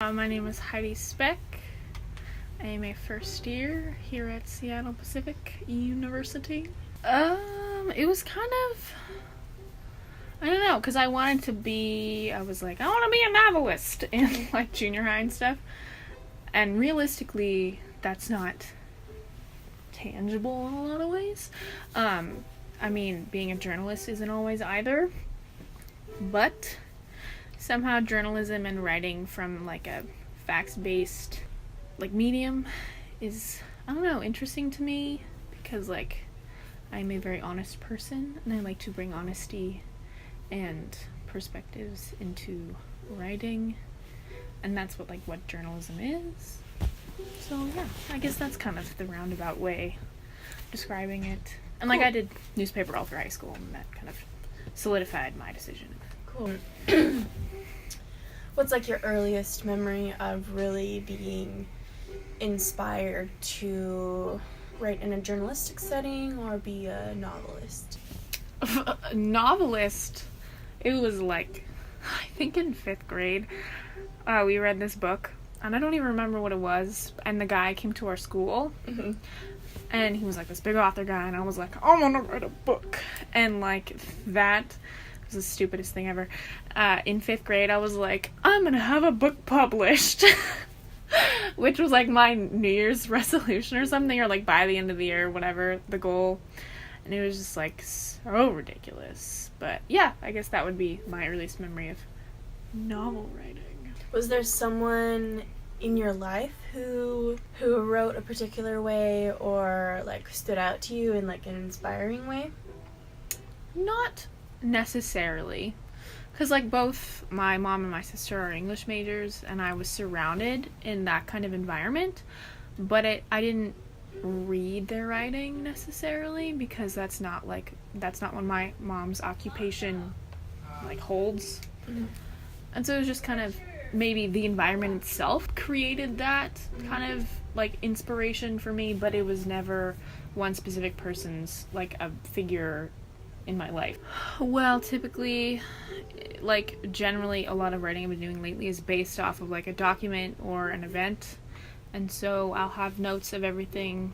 My name is Heidi Speck. I am a first year here at Seattle Pacific University. It was kind of, I don't know, because I was like, I want to be a novelist in like junior high and stuff. And realistically, that's not tangible in a lot of ways. Being a journalist isn't always either. But somehow journalism and writing from like a facts-based like medium is, I don't know, interesting to me because like I'm a very honest person and I like to bring honesty and perspectives into writing, and that's what journalism is. So yeah, I guess that's kind of the roundabout way of describing it. And like, cool. I did newspaper all through high school, and that kind of solidified my decision. Cool. What's like your earliest memory of really being inspired to write in a journalistic setting or be a novelist? A novelist? It was like, I think in 5th grade, we read this book, and I don't even remember what it was, and the guy came to our school, and he was like this big author guy, and I was like, I want to write a book, and like that was the stupidest thing ever. In 5th grade, I was like, I'm gonna have a book published, which was like my New Year's resolution or something, or like by the end of the year, whatever the goal, and it was just like so ridiculous. But yeah, I guess that would be my earliest memory of novel writing. Was there someone in your life who wrote a particular way or like stood out to you in like an inspiring way? Not necessarily, because like both my mom and my sister are English majors, and I was surrounded in that kind of environment, but I didn't read their writing necessarily, because that's not what my mom's occupation like holds. And so it was just kind of, maybe the environment itself created that kind of like inspiration for me, but it was never one specific person's like a figure in my life. Well, typically, like generally a lot of writing I've been doing lately is based off of like a document or an event, and so I'll have notes of everything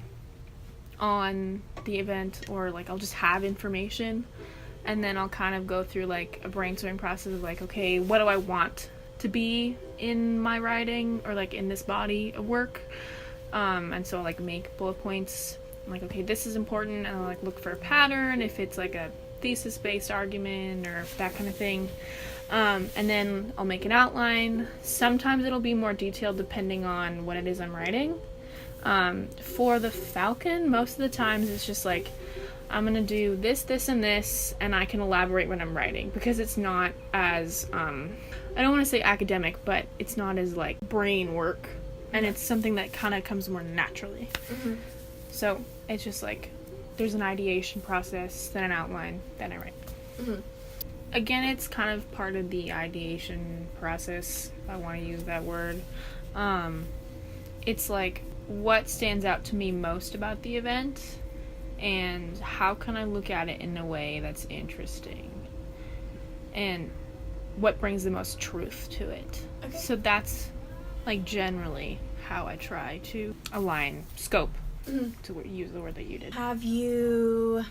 on the event, or like I'll just have information, and then I'll kind of go through like a brainstorming process of like, okay, what do I want to be in my writing or like in this body of work, and so I'll like make bullet points. I'm like, okay, this is important, and I'll like look for a pattern if it's like a thesis-based argument or that kind of thing, and then I'll make an outline. Sometimes it'll be more detailed depending on what it is I'm writing. For the Falcon, most of the times it's just like, I'm gonna do this, this, and this, and I can elaborate when I'm writing, because it's not as, I don't want to say academic, but it's not as like brain work, and it's something that kind of comes more naturally. So it's just like, there's an ideation process, then an outline, then I write. Again, it's kind of part of the ideation process, if I want to use that word. It's like, what stands out to me most about the event, and how can I look at it in a way that's interesting, and what brings the most truth to it. Okay. So that's like generally how I try to align scope, to use the word that you did. Have you,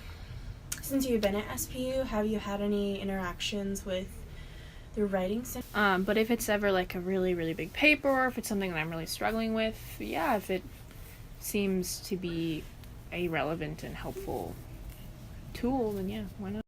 since you've been at SPU, have you had any interactions with the writing center? But if it's ever like a really, really big paper, or if it's something that I'm really struggling with, yeah, if it seems to be a relevant and helpful tool, then yeah, why not?